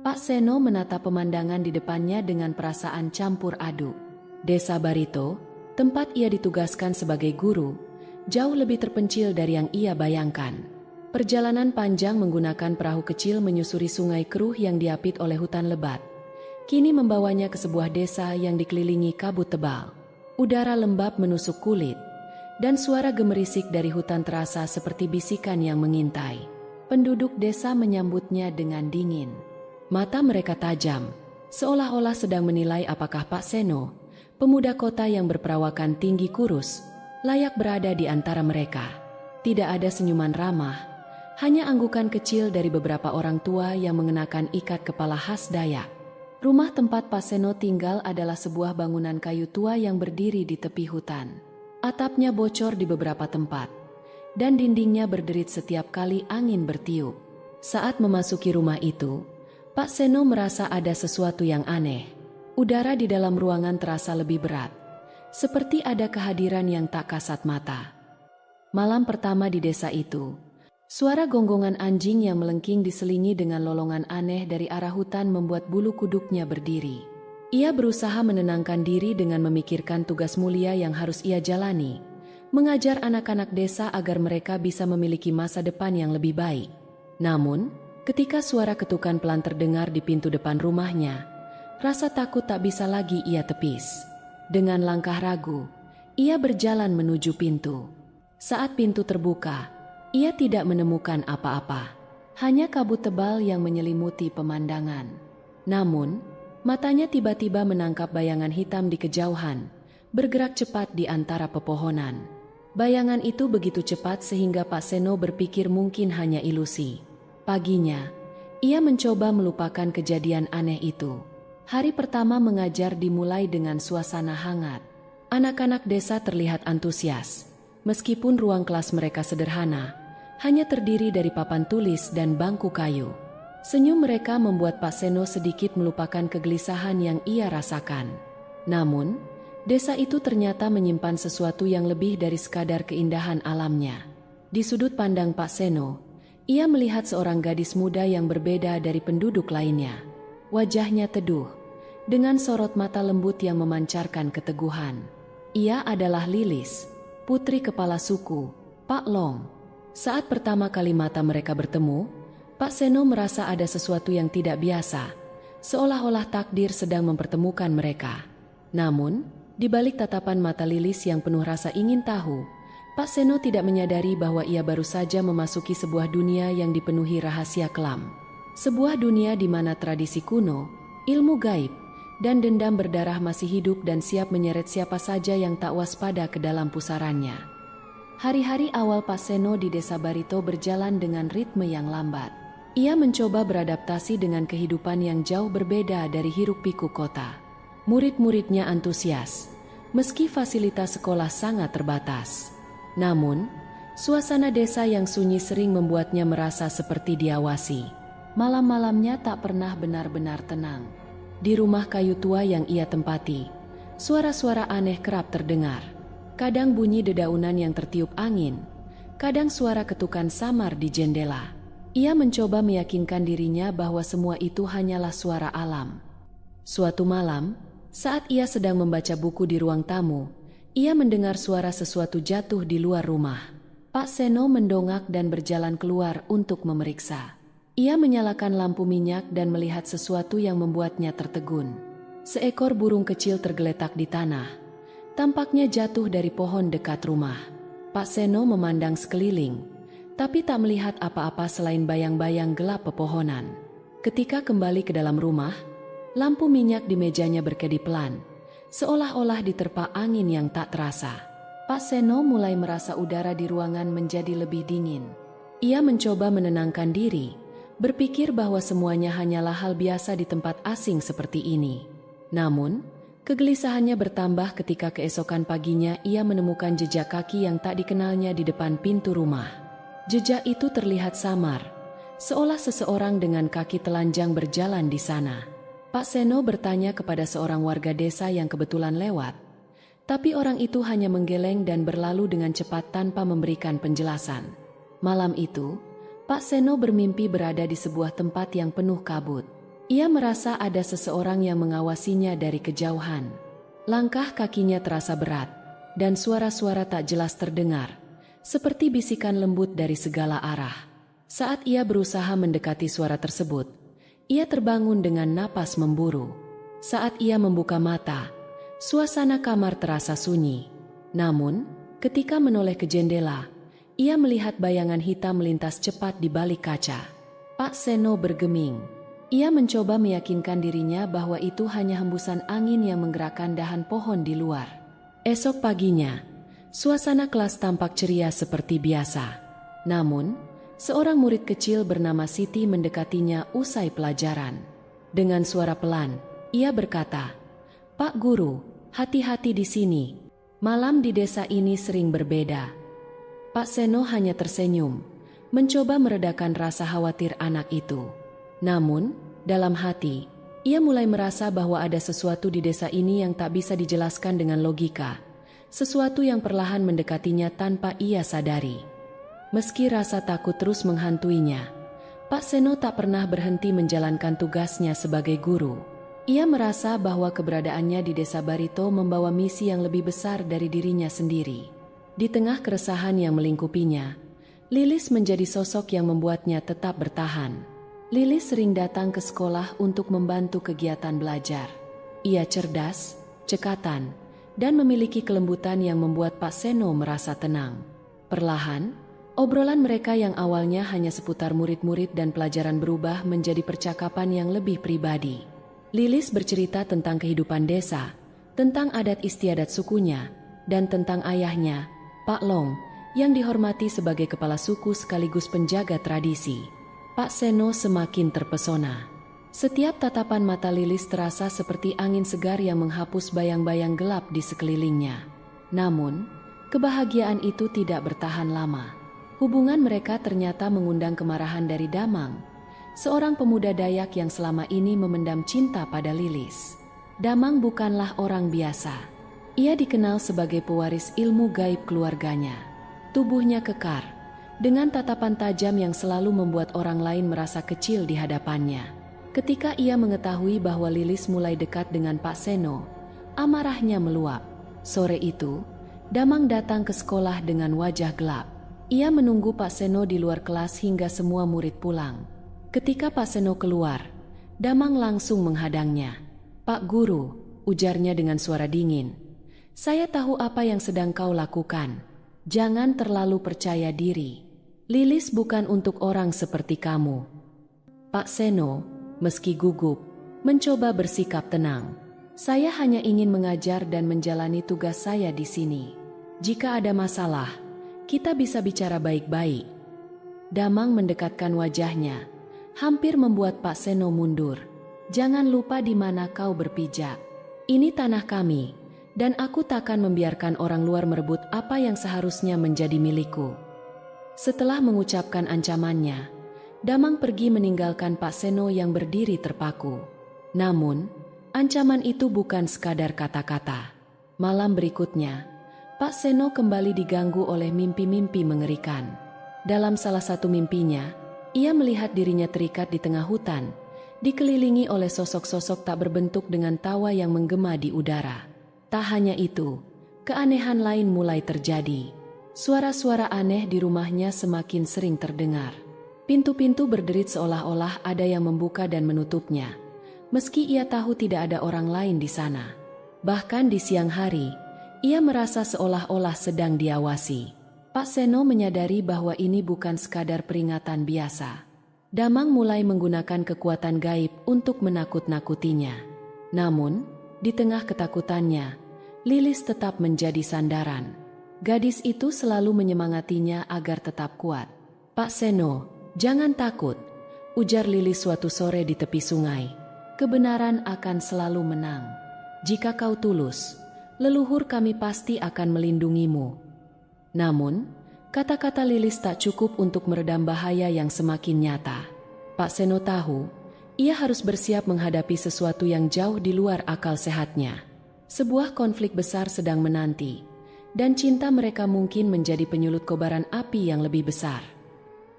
Pak Seno menatap pemandangan di depannya dengan perasaan campur aduk. Desa Barito, tempat ia ditugaskan sebagai guru, jauh lebih terpencil dari yang ia bayangkan. Perjalanan panjang menggunakan perahu kecil menyusuri sungai keruh yang diapit oleh hutan lebat. Kini membawanya ke sebuah desa yang dikelilingi kabut tebal. Udara lembab menusuk kulit, dan suara gemerisik dari hutan terasa seperti bisikan yang mengintai. Penduduk desa menyambutnya dengan dingin. Mata mereka tajam, seolah-olah sedang menilai apakah Pak Seno, pemuda kota yang berperawakan tinggi kurus, layak berada di antara mereka. Tidak ada senyuman ramah, hanya anggukan kecil dari beberapa orang tua yang mengenakan ikat kepala khas Dayak. Rumah tempat Pak Seno tinggal adalah sebuah bangunan kayu tua yang berdiri di tepi hutan. Atapnya bocor di beberapa tempat, dan dindingnya berderit setiap kali angin bertiup. Saat memasuki rumah itu, Pak Seno merasa ada sesuatu yang aneh. Udara di dalam ruangan terasa lebih berat, seperti ada kehadiran yang tak kasat mata. Malam pertama di desa itu, suara gonggongan anjing yang melengking diselingi dengan lolongan aneh dari arah hutan membuat bulu kuduknya berdiri. Ia berusaha menenangkan diri dengan memikirkan tugas mulia yang harus ia jalani, mengajar anak-anak desa agar mereka bisa memiliki masa depan yang lebih baik. Namun, ketika suara ketukan pelan terdengar di pintu depan rumahnya, rasa takut tak bisa lagi ia tepis. Dengan langkah ragu, ia berjalan menuju pintu. Saat pintu terbuka, ia tidak menemukan apa-apa, hanya kabut tebal yang menyelimuti pemandangan. Namun, matanya tiba-tiba menangkap bayangan hitam di kejauhan, bergerak cepat di antara pepohonan. Bayangan itu begitu cepat sehingga Pak Seno berpikir mungkin hanya ilusi. Paginya, ia mencoba melupakan kejadian aneh itu. Hari pertama mengajar dimulai dengan suasana hangat. Anak-anak desa terlihat antusias, meskipun ruang kelas mereka sederhana, hanya terdiri dari papan tulis dan bangku kayu. Senyum mereka membuat Pak Seno sedikit melupakan kegelisahan yang ia rasakan. Namun, desa itu ternyata menyimpan sesuatu yang lebih dari sekadar keindahan alamnya. Di sudut pandang Pak Seno, ia melihat seorang gadis muda yang berbeda dari penduduk lainnya. Wajahnya teduh, dengan sorot mata lembut yang memancarkan keteguhan. Ia adalah Lilis, putri kepala suku, Pak Long. Saat pertama kali mata mereka bertemu, Pak Seno merasa ada sesuatu yang tidak biasa, seolah-olah takdir sedang mempertemukan mereka. Namun, di balik tatapan mata Lilis yang penuh rasa ingin tahu, Pak Seno tidak menyadari bahwa ia baru saja memasuki sebuah dunia yang dipenuhi rahasia kelam. Sebuah dunia di mana tradisi kuno, ilmu gaib, dan dendam berdarah masih hidup dan siap menyeret siapa saja yang tak waspada ke dalam pusarannya. Hari-hari awal Pak Seno di desa Barito berjalan dengan ritme yang lambat. Ia mencoba beradaptasi dengan kehidupan yang jauh berbeda dari hiruk-pikuk kota. Murid-muridnya antusias, meski fasilitas sekolah sangat terbatas. Namun, suasana desa yang sunyi sering membuatnya merasa seperti diawasi. Malam-malamnya tak pernah benar-benar tenang. Di rumah kayu tua yang ia tempati, suara-suara aneh kerap terdengar. Kadang bunyi dedaunan yang tertiup angin, kadang suara ketukan samar di jendela. Ia mencoba meyakinkan dirinya bahwa semua itu hanyalah suara alam. Suatu malam, saat ia sedang membaca buku di ruang tamu, ia mendengar suara sesuatu jatuh di luar rumah. Pak Seno mendongak dan berjalan keluar untuk memeriksa. Ia menyalakan lampu minyak dan melihat sesuatu yang membuatnya tertegun. Seekor burung kecil tergeletak di tanah, tampaknya jatuh dari pohon dekat rumah. Pak Seno memandang sekeliling, tapi tak melihat apa-apa selain bayang-bayang gelap pepohonan. Ketika kembali ke dalam rumah, lampu minyak di mejanya berkedip pelan, seolah-olah diterpa angin yang tak terasa. Pak Seno mulai merasa udara di ruangan menjadi lebih dingin. Ia mencoba menenangkan diri, berpikir bahwa semuanya hanyalah hal biasa di tempat asing seperti ini. Namun, kegelisahannya bertambah ketika keesokan paginya ia menemukan jejak kaki yang tak dikenalnya di depan pintu rumah. Jejak itu terlihat samar, seolah seseorang dengan kaki telanjang berjalan di sana. Pak Seno bertanya kepada seorang warga desa yang kebetulan lewat, tapi orang itu hanya menggeleng dan berlalu dengan cepat tanpa memberikan penjelasan. Malam itu, Pak Seno bermimpi berada di sebuah tempat yang penuh kabut. Ia merasa ada seseorang yang mengawasinya dari kejauhan. Langkah kakinya terasa berat, dan suara-suara tak jelas terdengar, seperti bisikan lembut dari segala arah. Saat ia berusaha mendekati suara tersebut, ia terbangun dengan napas memburu. Saat ia membuka mata, suasana kamar terasa sunyi. Namun, ketika menoleh ke jendela, ia melihat bayangan hitam melintas cepat di balik kaca. Pak Seno bergeming. Ia mencoba meyakinkan dirinya bahwa itu hanya hembusan angin yang menggerakkan dahan pohon di luar. Esok paginya, suasana kelas tampak ceria seperti biasa. Namun, seorang murid kecil bernama Siti mendekatinya usai pelajaran. Dengan suara pelan, ia berkata, "Pak Guru, hati-hati di sini. Malam di desa ini sering berbeda." Pak Seno hanya tersenyum, mencoba meredakan rasa khawatir anak itu. Namun, dalam hati, ia mulai merasa bahwa ada sesuatu di desa ini yang tak bisa dijelaskan dengan logika. Sesuatu yang perlahan mendekatinya tanpa ia sadari. Meski rasa takut terus menghantuinya, Pak Seno tak pernah berhenti menjalankan tugasnya sebagai guru. Ia merasa bahwa keberadaannya di desa Barito membawa misi yang lebih besar dari dirinya sendiri. Di tengah keresahan yang melingkupinya, Lilis menjadi sosok yang membuatnya tetap bertahan. Lilis sering datang ke sekolah untuk membantu kegiatan belajar. Ia cerdas, cekatan, dan memiliki kelembutan yang membuat Pak Seno merasa tenang. Perlahan, obrolan mereka yang awalnya hanya seputar murid-murid dan pelajaran berubah menjadi percakapan yang lebih pribadi. Lilis bercerita tentang kehidupan desa, tentang adat istiadat sukunya, dan tentang ayahnya, Pak Long, yang dihormati sebagai kepala suku sekaligus penjaga tradisi. Pak Seno semakin terpesona. Setiap tatapan mata Lilis terasa seperti angin segar yang menghapus bayang-bayang gelap di sekelilingnya. Namun, kebahagiaan itu tidak bertahan lama. Hubungan mereka ternyata mengundang kemarahan dari Damang, seorang pemuda Dayak yang selama ini memendam cinta pada Lilis. Damang bukanlah orang biasa. Ia dikenal sebagai pewaris ilmu gaib keluarganya. Tubuhnya kekar, dengan tatapan tajam yang selalu membuat orang lain merasa kecil di hadapannya. Ketika ia mengetahui bahwa Lilis mulai dekat dengan Pak Seno, amarahnya meluap. Sore itu, Damang datang ke sekolah dengan wajah gelap. Ia menunggu Pak Seno di luar kelas hingga semua murid pulang. Ketika Pak Seno keluar, Damang langsung menghadangnya. "Pak Guru," ujarnya dengan suara dingin, "saya tahu apa yang sedang kau lakukan. Jangan terlalu percaya diri. Lilis bukan untuk orang seperti kamu." Pak Seno, meski gugup, mencoba bersikap tenang. "Saya hanya ingin mengajar dan menjalani tugas saya di sini. Jika ada masalah, kita bisa bicara baik-baik." Damang mendekatkan wajahnya, hampir membuat Pak Seno mundur. "Jangan lupa di mana kau berpijak. Ini tanah kami, dan aku takkan membiarkan orang luar merebut apa yang seharusnya menjadi milikku." Setelah mengucapkan ancamannya, Damang pergi meninggalkan Pak Seno yang berdiri terpaku. Namun, ancaman itu bukan sekadar kata-kata. Malam berikutnya, Pak Seno kembali diganggu oleh mimpi-mimpi mengerikan. Dalam salah satu mimpinya, ia melihat dirinya terikat di tengah hutan, dikelilingi oleh sosok-sosok tak berbentuk dengan tawa yang menggema di udara. Tak hanya itu, keanehan lain mulai terjadi. Suara-suara aneh di rumahnya semakin sering terdengar. Pintu-pintu berderit seolah-olah ada yang membuka dan menutupnya, meski ia tahu tidak ada orang lain di sana. Bahkan di siang hari, ia merasa seolah-olah sedang diawasi. Pak Seno menyadari bahwa ini bukan sekadar peringatan biasa. Damang mulai menggunakan kekuatan gaib untuk menakut-nakutinya. Namun, di tengah ketakutannya, Lilis tetap menjadi sandaran. Gadis itu selalu menyemangatinya agar tetap kuat. "Pak Seno, jangan takut," ujar Lilis suatu sore di tepi sungai. "Kebenaran akan selalu menang. Jika kau tulus, leluhur kami pasti akan melindungimu." Namun, kata-kata Lilis tak cukup untuk meredam bahaya yang semakin nyata. Pak Seno tahu, ia harus bersiap menghadapi sesuatu yang jauh di luar akal sehatnya. Sebuah konflik besar sedang menanti, dan cinta mereka mungkin menjadi penyulut kobaran api yang lebih besar.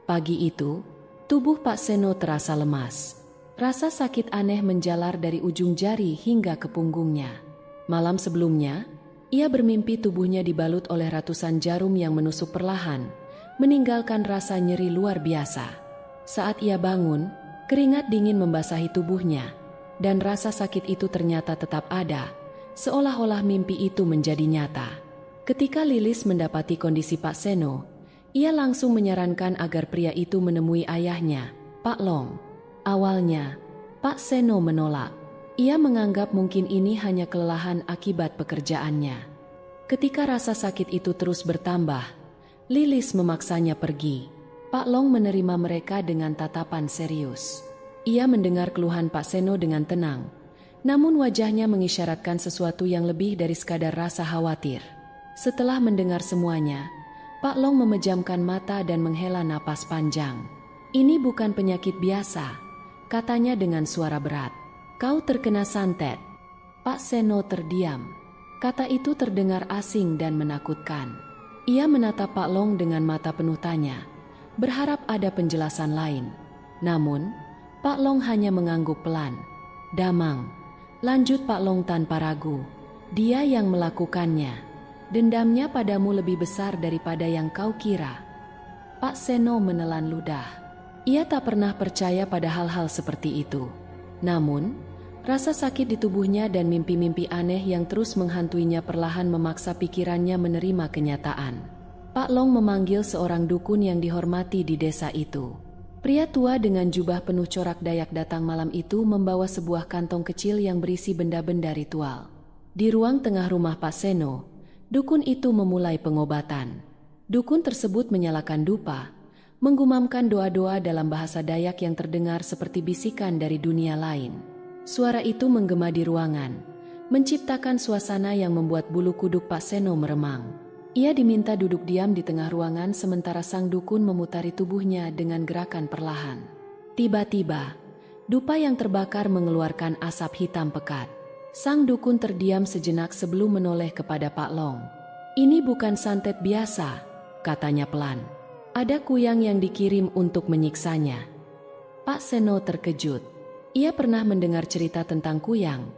Pagi itu, tubuh Pak Seno terasa lemas. Rasa sakit aneh menjalar dari ujung jari hingga ke punggungnya. Malam sebelumnya, ia bermimpi tubuhnya dibalut oleh ratusan jarum yang menusuk perlahan, meninggalkan rasa nyeri luar biasa. Saat ia bangun, keringat dingin membasahi tubuhnya, dan rasa sakit itu ternyata tetap ada, seolah-olah mimpi itu menjadi nyata. Ketika Lilis mendapati kondisi Pak Seno, ia langsung menyarankan agar pria itu menemui ayahnya, Pak Long. Awalnya, Pak Seno menolak. Ia menganggap mungkin ini hanya kelelahan akibat pekerjaannya. Ketika rasa sakit itu terus bertambah, Lilis memaksanya pergi. Pak Long menerima mereka dengan tatapan serius. Ia mendengar keluhan Pak Seno dengan tenang, namun wajahnya mengisyaratkan sesuatu yang lebih dari sekadar rasa khawatir. Setelah mendengar semuanya, Pak Long memejamkan mata dan menghela napas panjang. "Ini bukan penyakit biasa," katanya dengan suara berat. "Kau terkena santet." Pak Seno terdiam. Kata itu terdengar asing dan menakutkan. Ia menatap Pak Long dengan mata penuh tanya, berharap ada penjelasan lain. Namun, Pak Long hanya mengangguk pelan. "Damang," lanjut Pak Long tanpa ragu. "Dia yang melakukannya. Dendamnya padamu lebih besar daripada yang kau kira." Pak Seno menelan ludah. Ia tak pernah percaya pada hal-hal seperti itu. Namun, rasa sakit di tubuhnya dan mimpi-mimpi aneh yang terus menghantuinya perlahan memaksa pikirannya menerima kenyataan. Pak Long memanggil seorang dukun yang dihormati di desa itu. Pria tua dengan jubah penuh corak Dayak datang malam itu membawa sebuah kantong kecil yang berisi benda-benda ritual. Di ruang tengah rumah Pak Seno, dukun itu memulai pengobatan. Dukun tersebut menyalakan dupa, menggumamkan doa-doa dalam bahasa Dayak yang terdengar seperti bisikan dari dunia lain. Suara itu menggema di ruangan, menciptakan suasana yang membuat bulu kuduk Pak Seno meremang. Ia diminta duduk diam di tengah ruangan sementara sang dukun memutari tubuhnya dengan gerakan perlahan. Tiba-tiba, dupa yang terbakar mengeluarkan asap hitam pekat. Sang dukun terdiam sejenak sebelum menoleh kepada Pak Long. "Ini bukan santet biasa," katanya pelan. "Ada kuyang yang dikirim untuk menyiksanya." Pak Seno terkejut. Ia pernah mendengar cerita tentang kuyang,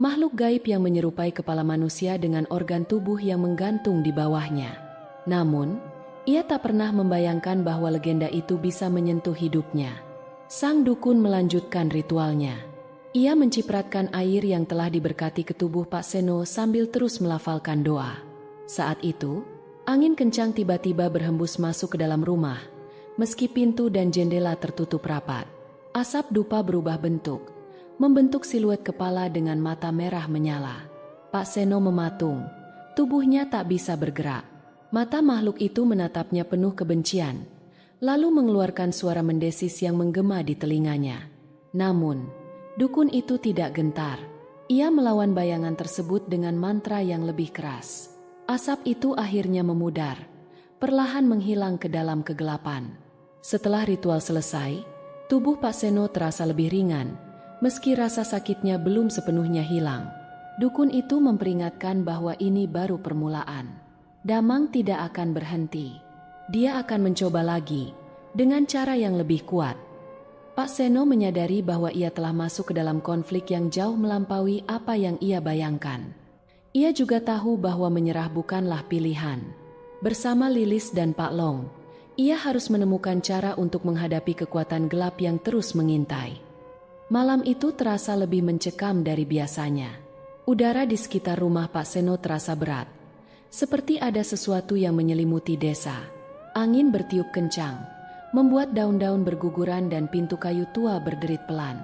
makhluk gaib yang menyerupai kepala manusia dengan organ tubuh yang menggantung di bawahnya. Namun, ia tak pernah membayangkan bahwa legenda itu bisa menyentuh hidupnya. Sang dukun melanjutkan ritualnya. Ia mencipratkan air yang telah diberkati ke tubuh Pak Seno sambil terus melafalkan doa. Saat itu, angin kencang tiba-tiba berhembus masuk ke dalam rumah, meski pintu dan jendela tertutup rapat. Asap dupa berubah bentuk, membentuk siluet kepala dengan mata merah menyala. Pak Seno mematung, tubuhnya tak bisa bergerak. Mata makhluk itu menatapnya penuh kebencian, lalu mengeluarkan suara mendesis yang menggema di telinganya. Namun, dukun itu tidak gentar. Ia melawan bayangan tersebut dengan mantra yang lebih keras. Asap itu akhirnya memudar, perlahan menghilang ke dalam kegelapan. Setelah ritual selesai, tubuh Pak Seno terasa lebih ringan, meski rasa sakitnya belum sepenuhnya hilang. Dukun itu memperingatkan bahwa ini baru permulaan. Damang tidak akan berhenti. Dia akan mencoba lagi, dengan cara yang lebih kuat. Pak Seno menyadari bahwa ia telah masuk ke dalam konflik yang jauh melampaui apa yang ia bayangkan. Ia juga tahu bahwa menyerah bukanlah pilihan. Bersama Lilis dan Pak Long, ia harus menemukan cara untuk menghadapi kekuatan gelap yang terus mengintai. Malam itu terasa lebih mencekam dari biasanya. Udara di sekitar rumah Pak Seno terasa berat, seperti ada sesuatu yang menyelimuti desa. Angin bertiup kencang, membuat daun-daun berguguran dan pintu kayu tua berderit pelan.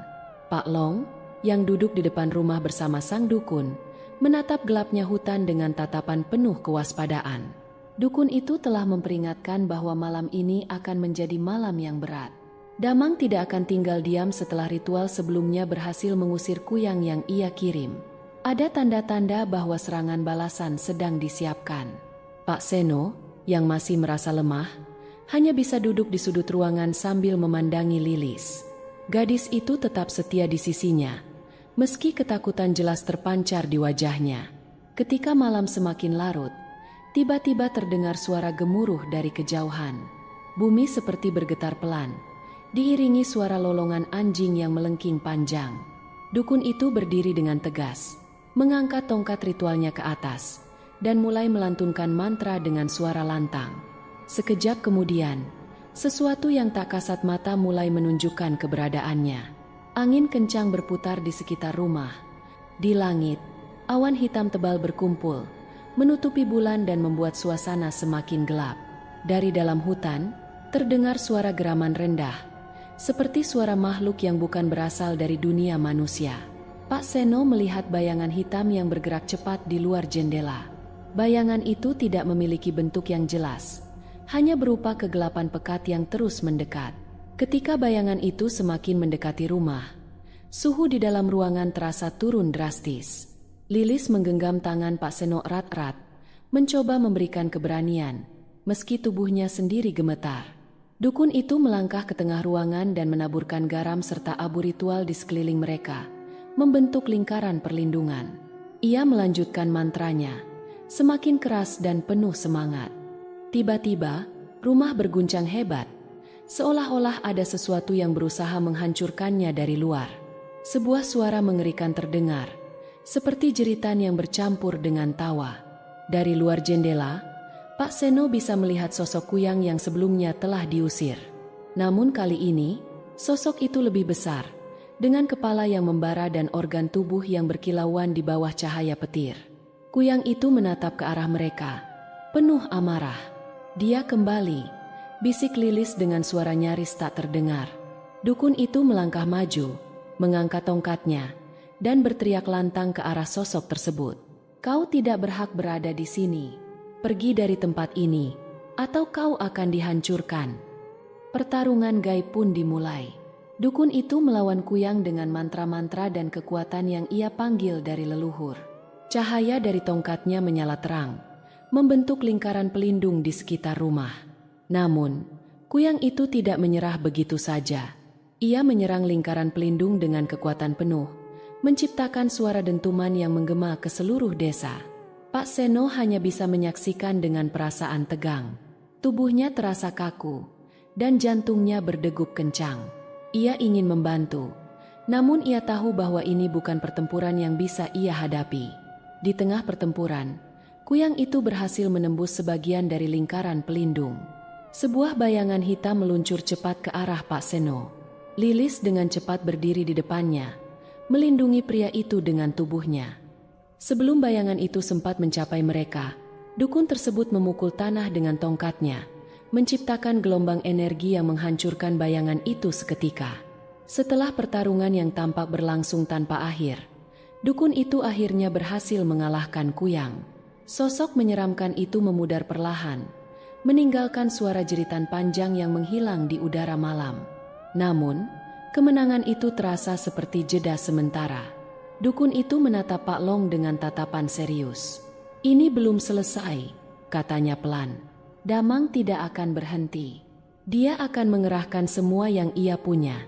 Pak Long, yang duduk di depan rumah bersama sang dukun, menatap gelapnya hutan dengan tatapan penuh kewaspadaan. Dukun itu telah memperingatkan bahwa malam ini akan menjadi malam yang berat. Damang tidak akan tinggal diam setelah ritual sebelumnya berhasil mengusir kuyang yang ia kirim. Ada tanda-tanda bahwa serangan balasan sedang disiapkan. Pak Seno, yang masih merasa lemah, hanya bisa duduk di sudut ruangan sambil memandangi Lilis. Gadis itu tetap setia di sisinya, meski ketakutan jelas terpancar di wajahnya. Ketika malam semakin larut, tiba-tiba terdengar suara gemuruh dari kejauhan. Bumi seperti bergetar pelan, diiringi suara lolongan anjing yang melengking panjang. Dukun itu berdiri dengan tegas, mengangkat tongkat ritualnya ke atas, dan mulai melantunkan mantra dengan suara lantang. Sekejap kemudian, sesuatu yang tak kasat mata mulai menunjukkan keberadaannya. Angin kencang berputar di sekitar rumah. Di langit, awan hitam tebal berkumpul, menutupi bulan dan membuat suasana semakin gelap. Dari dalam hutan, terdengar suara geraman rendah, seperti suara makhluk yang bukan berasal dari dunia manusia. Pak Seno melihat bayangan hitam yang bergerak cepat di luar jendela. Bayangan itu tidak memiliki bentuk yang jelas, hanya berupa kegelapan pekat yang terus mendekat. Ketika bayangan itu semakin mendekati rumah, suhu di dalam ruangan terasa turun drastis. Lilis menggenggam tangan Pak Seno erat-erat, mencoba memberikan keberanian, meski tubuhnya sendiri gemetar. Dukun itu melangkah ke tengah ruangan dan menaburkan garam serta abu ritual di sekeliling mereka, membentuk lingkaran perlindungan. Ia melanjutkan mantranya, semakin keras dan penuh semangat. Tiba-tiba, rumah berguncang hebat, seolah-olah ada sesuatu yang berusaha menghancurkannya dari luar. Sebuah suara mengerikan terdengar, seperti jeritan yang bercampur dengan tawa. Dari luar jendela, Pak Seno bisa melihat sosok kuyang yang sebelumnya telah diusir. Namun kali ini, sosok itu lebih besar, dengan kepala yang membara dan organ tubuh yang berkilauan di bawah cahaya petir. Kuyang itu menatap ke arah mereka, penuh amarah. "Dia kembali," bisik Lilis dengan suara nyaris tak terdengar. Dukun itu melangkah maju, mengangkat tongkatnya, dan berteriak lantang ke arah sosok tersebut. "Kau tidak berhak berada di sini. Pergi dari tempat ini, atau kau akan dihancurkan." Pertarungan gaib pun dimulai. Dukun itu melawan kuyang dengan mantra-mantra dan kekuatan yang ia panggil dari leluhur. Cahaya dari tongkatnya menyala terang, membentuk lingkaran pelindung di sekitar rumah. Namun, kuyang itu tidak menyerah begitu saja. Ia menyerang lingkaran pelindung dengan kekuatan penuh, menciptakan suara dentuman yang menggema ke seluruh desa. Pak Seno hanya bisa menyaksikan dengan perasaan tegang. Tubuhnya terasa kaku, dan jantungnya berdegup kencang. Ia ingin membantu, namun ia tahu bahwa ini bukan pertempuran yang bisa ia hadapi. Di tengah pertempuran, kuyang itu berhasil menembus sebagian dari lingkaran pelindung. Sebuah bayangan hitam meluncur cepat ke arah Pak Seno. Lilis dengan cepat berdiri di depannya, melindungi pria itu dengan tubuhnya. Sebelum bayangan itu sempat mencapai mereka, dukun tersebut memukul tanah dengan tongkatnya, menciptakan gelombang energi yang menghancurkan bayangan itu seketika. Setelah pertarungan yang tampak berlangsung tanpa akhir, dukun itu akhirnya berhasil mengalahkan kuyang. Sosok menyeramkan itu memudar perlahan, meninggalkan suara jeritan panjang yang menghilang di udara malam. Namun, kemenangan itu terasa seperti jeda sementara. Dukun itu menatap Pak Long dengan tatapan serius. "Ini belum selesai," katanya pelan. "Damang tidak akan berhenti. Dia akan mengerahkan semua yang ia punya."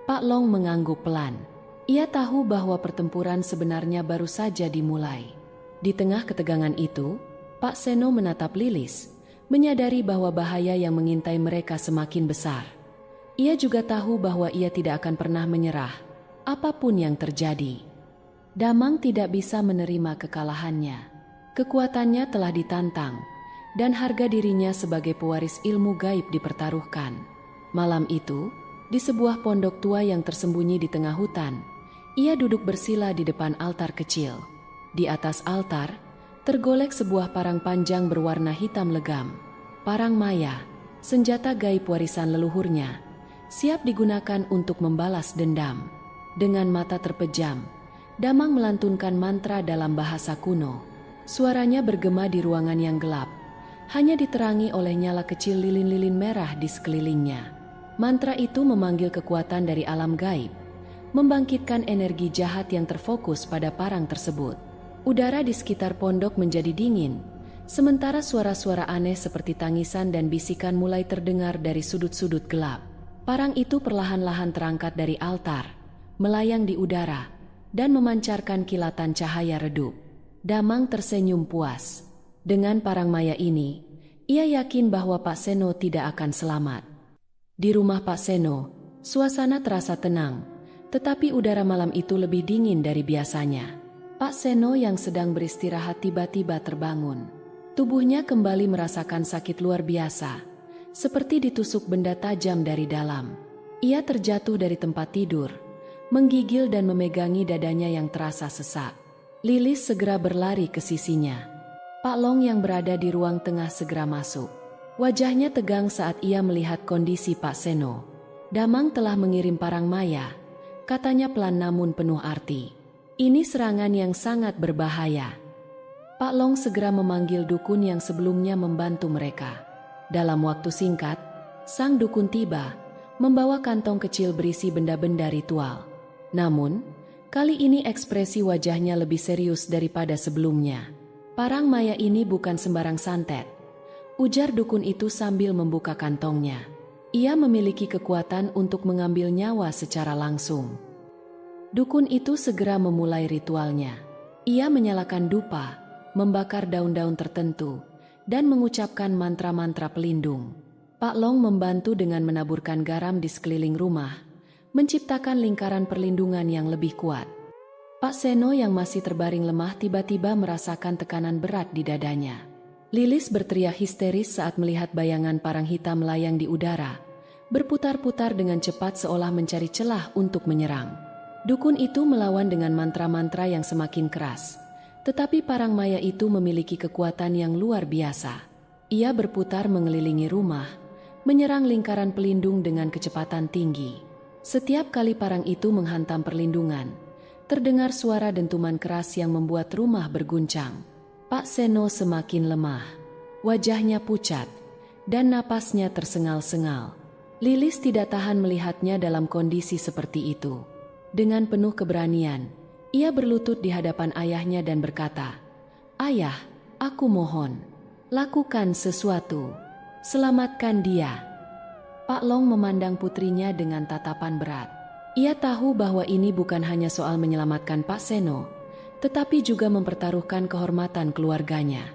Pak Long mengangguk pelan. Ia tahu bahwa pertempuran sebenarnya baru saja dimulai. Di tengah ketegangan itu, Pak Seno menatap Lilis, menyadari bahwa bahaya yang mengintai mereka semakin besar. Ia juga tahu bahwa ia tidak akan pernah menyerah, apapun yang terjadi. Damang tidak bisa menerima kekalahannya. Kekuatannya telah ditantang, dan harga dirinya sebagai pewaris ilmu gaib dipertaruhkan. Malam itu, di sebuah pondok tua yang tersembunyi di tengah hutan, ia duduk bersila di depan altar kecil. Di atas altar, tergolek sebuah parang panjang berwarna hitam legam. Parang maya, senjata gaib warisan leluhurnya, siap digunakan untuk membalas dendam. Dengan mata terpejam, Damang melantunkan mantra dalam bahasa kuno. Suaranya bergema di ruangan yang gelap, hanya diterangi oleh nyala kecil lilin-lilin merah di sekelilingnya. Mantra itu memanggil kekuatan dari alam gaib, membangkitkan energi jahat yang terfokus pada parang tersebut. Udara di sekitar pondok menjadi dingin, sementara suara-suara aneh seperti tangisan dan bisikan mulai terdengar dari sudut-sudut gelap. Parang itu perlahan-lahan terangkat dari altar, melayang di udara, dan memancarkan kilatan cahaya redup. Damang tersenyum puas. Dengan parang maya ini, ia yakin bahwa Pak Seno tidak akan selamat. Di rumah Pak Seno, suasana terasa tenang, tetapi udara malam itu lebih dingin dari biasanya. Pak Seno yang sedang beristirahat tiba-tiba terbangun. Tubuhnya kembali merasakan sakit luar biasa, seperti ditusuk benda tajam dari dalam. Ia terjatuh dari tempat tidur, menggigil dan memegangi dadanya yang terasa sesak. Lilis segera berlari ke sisinya. Pak Long yang berada di ruang tengah segera masuk. Wajahnya tegang saat ia melihat kondisi Pak Seno. Damang telah mengirim parang maya, katanya pelan namun penuh arti. Ini serangan yang sangat berbahaya. Pak Long segera memanggil dukun yang sebelumnya membantu mereka. Dalam waktu singkat, sang dukun tiba, membawa kantong kecil berisi benda-benda ritual. Namun, kali ini ekspresi wajahnya lebih serius daripada sebelumnya. Parang maya ini bukan sembarang santet, ujar dukun itu sambil membuka kantongnya. Ia memiliki kekuatan untuk mengambil nyawa secara langsung. Dukun itu segera memulai ritualnya. Ia menyalakan dupa, membakar daun-daun tertentu, dan mengucapkan mantra-mantra pelindung. Pak Long membantu dengan menaburkan garam di sekeliling rumah, menciptakan lingkaran perlindungan yang lebih kuat. Pak Seno yang masih terbaring lemah tiba-tiba merasakan tekanan berat di dadanya. Lilis berteriak histeris saat melihat bayangan parang hitam melayang di udara, berputar-putar dengan cepat seolah mencari celah untuk menyerang. Dukun itu melawan dengan mantra-mantra yang semakin keras, tetapi parang maya itu memiliki kekuatan yang luar biasa. Ia berputar mengelilingi rumah, menyerang lingkaran pelindung dengan kecepatan tinggi. Setiap kali parang itu menghantam perlindungan, terdengar suara dentuman keras yang membuat rumah berguncang. Pak Seno semakin lemah, wajahnya pucat, dan napasnya tersengal-sengal. Lilis tidak tahan melihatnya dalam kondisi seperti itu. Dengan penuh keberanian, ia berlutut di hadapan ayahnya dan berkata, "Ayah, aku mohon, lakukan sesuatu, selamatkan dia." Pak Long memandang putrinya dengan tatapan berat. Ia tahu bahwa ini bukan hanya soal menyelamatkan Pak Seno, tetapi juga mempertaruhkan kehormatan keluarganya.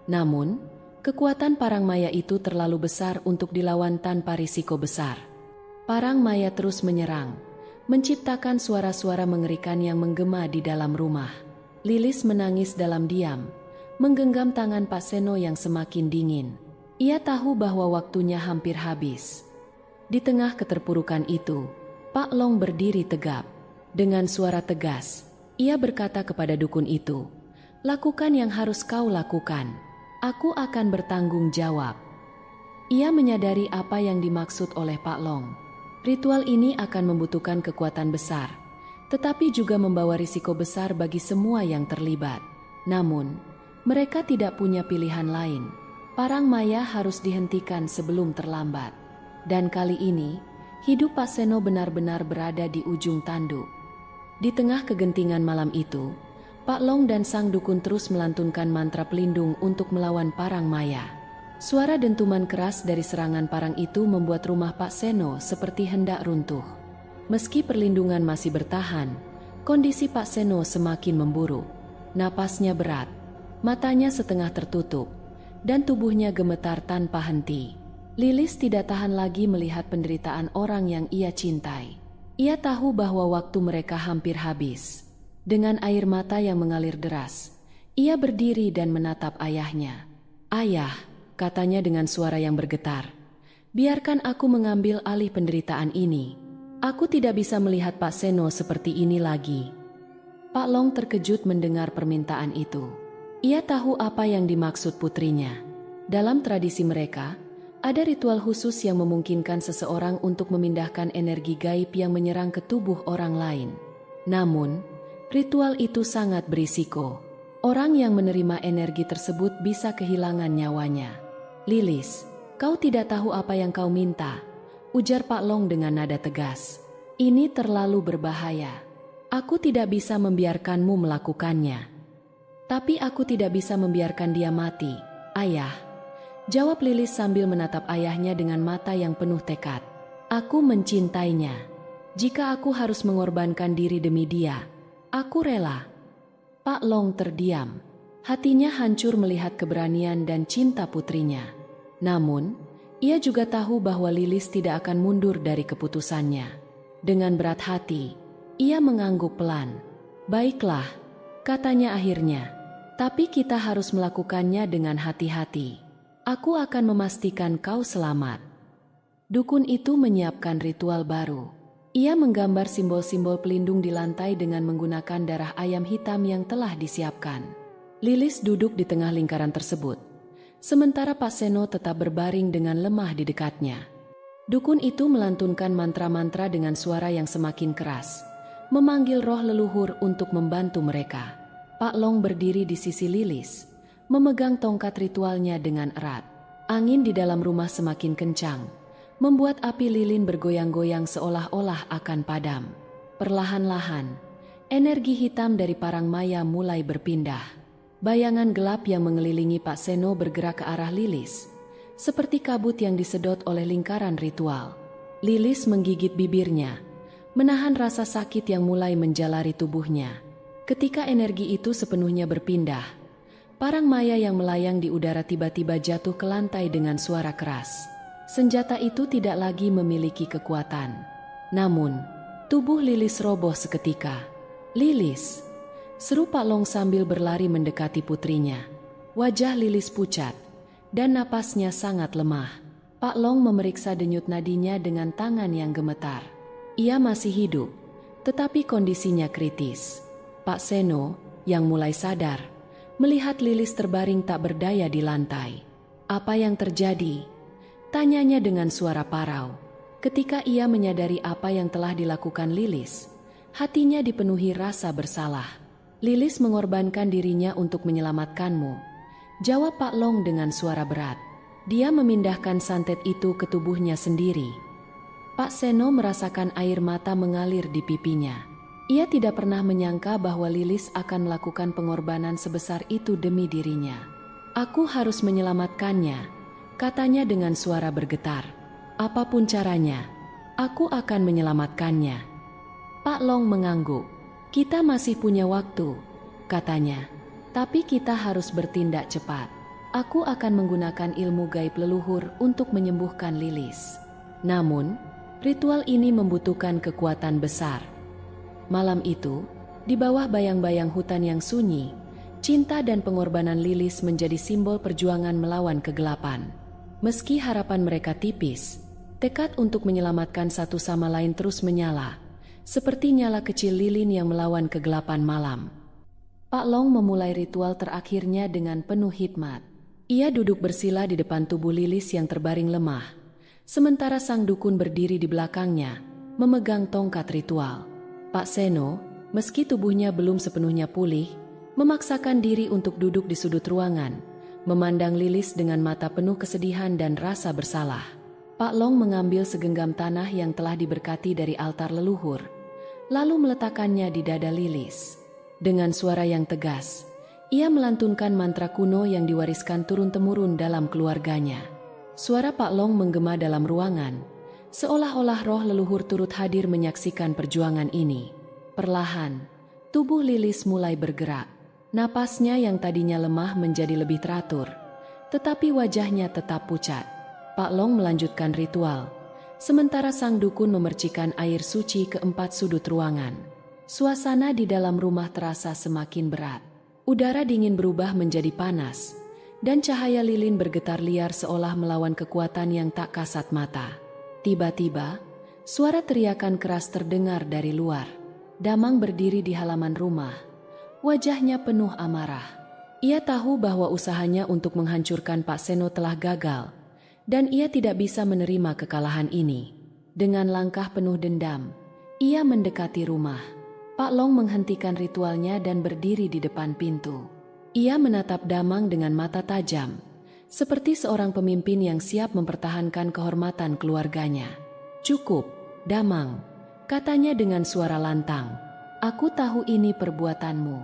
Namun, kekuatan parang maya itu terlalu besar untuk dilawan tanpa risiko besar. Parang maya terus menyerang, menciptakan suara-suara mengerikan yang menggema di dalam rumah. Lilis menangis dalam diam, menggenggam tangan Pak Seno yang semakin dingin. Ia tahu bahwa waktunya hampir habis. Di tengah keterpurukan itu, Pak Long berdiri tegap. Dengan suara tegas, ia berkata kepada dukun itu, "Lakukan yang harus kau lakukan. Aku akan bertanggung jawab." Ia menyadari apa yang dimaksud oleh Pak Long. Ritual ini akan membutuhkan kekuatan besar, tetapi juga membawa risiko besar bagi semua yang terlibat. Namun, mereka tidak punya pilihan lain. Parang maya harus dihentikan sebelum terlambat. Dan kali ini, hidup Pak Seno benar-benar berada di ujung tanduk. Di tengah kegentingan malam itu, Pak Long dan sang dukun terus melantunkan mantra pelindung untuk melawan parang maya. Suara dentuman keras dari serangan parang itu membuat rumah Pak Seno seperti hendak runtuh. Meski perlindungan masih bertahan, kondisi Pak Seno semakin memburuk. Napasnya berat, matanya setengah tertutup, dan tubuhnya gemetar tanpa henti. Lilis tidak tahan lagi melihat penderitaan orang yang ia cintai. Ia tahu bahwa waktu mereka hampir habis. Dengan air mata yang mengalir deras, ia berdiri dan menatap ayahnya. "Ayah," katanya dengan suara yang bergetar, "biarkan aku mengambil alih penderitaan ini. Aku tidak bisa melihat Pak Seno seperti ini lagi." Pak Long terkejut mendengar permintaan itu. Ia tahu apa yang dimaksud putrinya. Dalam tradisi mereka, ada ritual khusus yang memungkinkan seseorang untuk memindahkan energi gaib yang menyerang ke tubuh orang lain. Namun, ritual itu sangat berisiko. Orang yang menerima energi tersebut bisa kehilangan nyawanya. "Lilis, kau tidak tahu apa yang kau minta," ujar Pak Long dengan nada tegas. "Ini terlalu berbahaya. Aku tidak bisa membiarkanmu melakukannya." "Tapi aku tidak bisa membiarkan dia mati, Ayah," jawab Lilis sambil menatap ayahnya dengan mata yang penuh tekad. "Aku mencintainya. Jika aku harus mengorbankan diri demi dia, aku rela." Pak Long terdiam. Hatinya hancur melihat keberanian dan cinta putrinya. Namun, Ia juga tahu bahwa Lilis tidak akan mundur dari keputusannya. Dengan berat hati, ia mengangguk pelan. "Baiklah," katanya akhirnya. "Tapi kita harus melakukannya dengan hati-hati. Aku akan memastikan kau selamat." Dukun itu menyiapkan ritual baru. Ia menggambar simbol-simbol pelindung di lantai dengan menggunakan darah ayam hitam yang telah disiapkan. Lilis duduk di tengah lingkaran tersebut, sementara Pak Seno tetap berbaring dengan lemah di dekatnya. Dukun itu melantunkan mantra-mantra dengan suara yang semakin keras, memanggil roh leluhur untuk membantu mereka. Pak Long berdiri di sisi Lilis, memegang tongkat ritualnya dengan erat. Angin di dalam rumah semakin kencang, membuat api lilin bergoyang-goyang seolah-olah akan padam. Perlahan-lahan, energi hitam dari parang maya mulai berpindah. Bayangan gelap yang mengelilingi Pak Seno bergerak ke arah Lilis, seperti kabut yang disedot oleh lingkaran ritual. Lilis menggigit bibirnya, menahan rasa sakit yang mulai menjalari tubuhnya. Ketika energi itu sepenuhnya berpindah, parang maya yang melayang di udara tiba-tiba jatuh ke lantai dengan suara keras. Senjata itu tidak lagi memiliki kekuatan. Namun, tubuh Lilis roboh seketika. "Lilis!" seru Pak Long sambil berlari mendekati putrinya. Wajah Lilis pucat, dan napasnya sangat lemah. Pak Long memeriksa denyut nadinya dengan tangan yang gemetar. Ia masih hidup, tetapi kondisinya kritis. Pak Seno, yang mulai sadar, melihat Lilis terbaring tak berdaya di lantai. "Apa yang terjadi?" tanyanya dengan suara parau. Ketika ia menyadari apa yang telah dilakukan Lilis, hatinya dipenuhi rasa bersalah. "Lilis mengorbankan dirinya untuk menyelamatkanmu," jawab Pak Long dengan suara berat. Dia memindahkan santet itu ke tubuhnya sendiri. Pak Seno merasakan air mata mengalir di pipinya. Ia tidak pernah menyangka bahwa Lilis akan melakukan pengorbanan sebesar itu demi dirinya. "Aku harus menyelamatkannya," katanya dengan suara bergetar. "Apapun caranya, aku akan menyelamatkannya." Pak Long mengangguk. "Kita masih punya waktu," katanya. "Tapi kita harus bertindak cepat. Aku akan menggunakan ilmu gaib leluhur untuk menyembuhkan Lilis. Namun, ritual ini membutuhkan kekuatan besar." Malam itu, di bawah bayang-bayang hutan yang sunyi, cinta dan pengorbanan Lilis menjadi simbol perjuangan melawan kegelapan. Meski harapan mereka tipis, tekad untuk menyelamatkan satu sama lain terus menyala, seperti nyala kecil lilin yang melawan kegelapan malam. Pak Long memulai ritual terakhirnya dengan penuh hikmat. Ia duduk bersila di depan tubuh Lilis yang terbaring lemah, sementara sang dukun berdiri di belakangnya, memegang tongkat ritual. Pak Seno, meski tubuhnya belum sepenuhnya pulih, memaksakan diri untuk duduk di sudut ruangan, memandang Lilis dengan mata penuh kesedihan dan rasa bersalah. Pak Long mengambil segenggam tanah yang telah diberkati dari altar leluhur, lalu meletakkannya di dada Lilis. Dengan suara yang tegas, ia melantunkan mantra kuno yang diwariskan turun-temurun dalam keluarganya. Suara Pak Long menggema dalam ruangan, seolah-olah roh leluhur turut hadir menyaksikan perjuangan ini. Perlahan, tubuh Lilis mulai bergerak. Napasnya yang tadinya lemah menjadi lebih teratur, tetapi wajahnya tetap pucat. Pak Long melanjutkan ritual, sementara sang dukun memercikan air suci ke 4 sudut ruangan. Suasana di dalam rumah terasa semakin berat. Udara dingin berubah menjadi panas, dan cahaya lilin bergetar liar seolah melawan kekuatan yang tak kasat mata. Tiba-tiba, suara teriakan keras terdengar dari luar. Damang berdiri di halaman rumah, wajahnya penuh amarah. Ia tahu bahwa usahanya untuk menghancurkan Pak Seno telah gagal, dan ia tidak bisa menerima kekalahan ini. Dengan langkah penuh dendam, ia mendekati rumah. Pak Long menghentikan ritualnya dan berdiri di depan pintu. Ia menatap Damang dengan mata tajam, seperti seorang pemimpin yang siap mempertahankan kehormatan keluarganya. "Cukup, Damang," katanya dengan suara lantang. "Aku tahu ini perbuatanmu.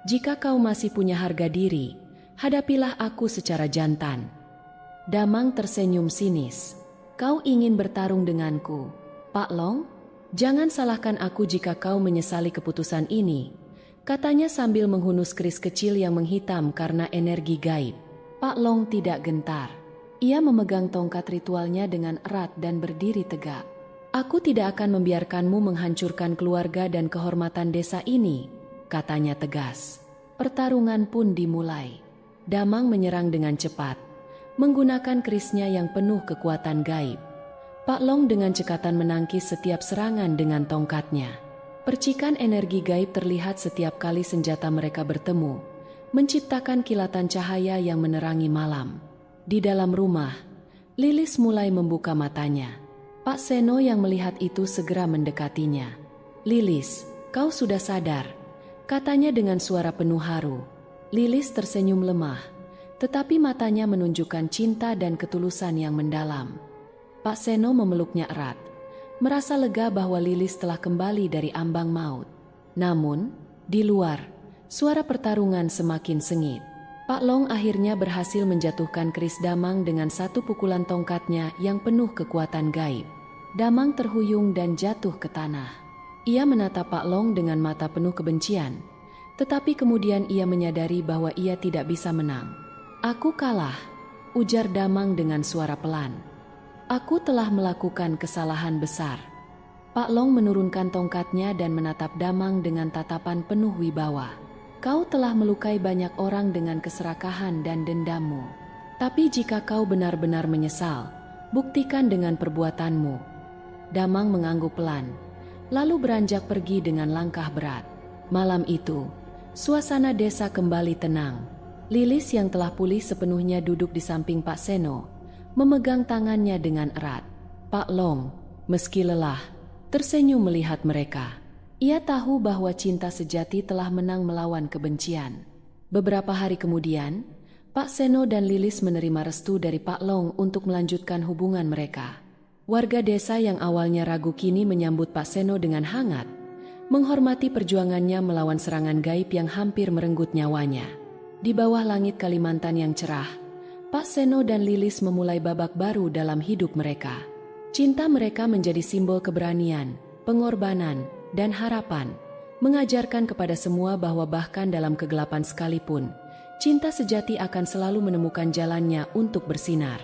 Jika kau masih punya harga diri, hadapilah aku secara jantan." Damang tersenyum sinis. "Kau ingin bertarung denganku, Pak Long? Jangan salahkan aku jika kau menyesali keputusan ini," katanya sambil menghunus keris kecil yang menghitam karena energi gaib. Pak Long tidak gentar. Ia memegang tongkat ritualnya dengan erat dan berdiri tegak. Aku tidak akan membiarkanmu menghancurkan keluarga dan kehormatan desa ini, katanya tegas. Pertarungan pun dimulai. Damang menyerang dengan cepat, menggunakan kerisnya yang penuh kekuatan gaib. Pak Long dengan cekatan menangkis setiap serangan dengan tongkatnya. Percikan energi gaib terlihat setiap kali senjata mereka bertemu, menciptakan kilatan cahaya yang menerangi malam. Di dalam rumah, Lilis mulai membuka matanya. Pak Seno yang melihat itu segera mendekatinya. "Lilis, kau sudah sadar," katanya dengan suara penuh haru. Lilis tersenyum lemah, tetapi matanya menunjukkan cinta dan ketulusan yang mendalam. Pak Seno memeluknya erat, merasa lega bahwa Lilis telah kembali dari ambang maut. Namun, di luar, suara pertarungan semakin sengit. Pak Long akhirnya berhasil menjatuhkan keris Damang dengan satu pukulan tongkatnya yang penuh kekuatan gaib. Damang terhuyung dan jatuh ke tanah. Ia menatap Pak Long dengan mata penuh kebencian, tetapi kemudian ia menyadari bahwa ia tidak bisa menang. "Aku kalah," ujar Damang dengan suara pelan. "Aku telah melakukan kesalahan besar." Pak Long menurunkan tongkatnya dan menatap Damang dengan tatapan penuh wibawa. "Kau telah melukai banyak orang dengan keserakahan dan dendammu. Tapi jika kau benar-benar menyesal, buktikan dengan perbuatanmu." Damang mengangguk pelan, lalu beranjak pergi dengan langkah berat. Malam itu, suasana desa kembali tenang. Lilis yang telah pulih sepenuhnya duduk di samping Pak Seno, memegang tangannya dengan erat. Pak Long, meski lelah, tersenyum melihat mereka. Ia tahu bahwa cinta sejati telah menang melawan kebencian. Beberapa hari kemudian, Pak Seno dan Lilis menerima restu dari Pak Long untuk melanjutkan hubungan mereka. Warga desa yang awalnya ragu kini menyambut Pak Seno dengan hangat, menghormati perjuangannya melawan serangan gaib yang hampir merenggut nyawanya. Di bawah langit Kalimantan yang cerah, Pak Seno dan Lilis memulai babak baru dalam hidup mereka. Cinta mereka menjadi simbol keberanian, pengorbanan, dan harapan, mengajarkan kepada semua bahwa bahkan dalam kegelapan sekalipun, cinta sejati akan selalu menemukan jalannya untuk bersinar.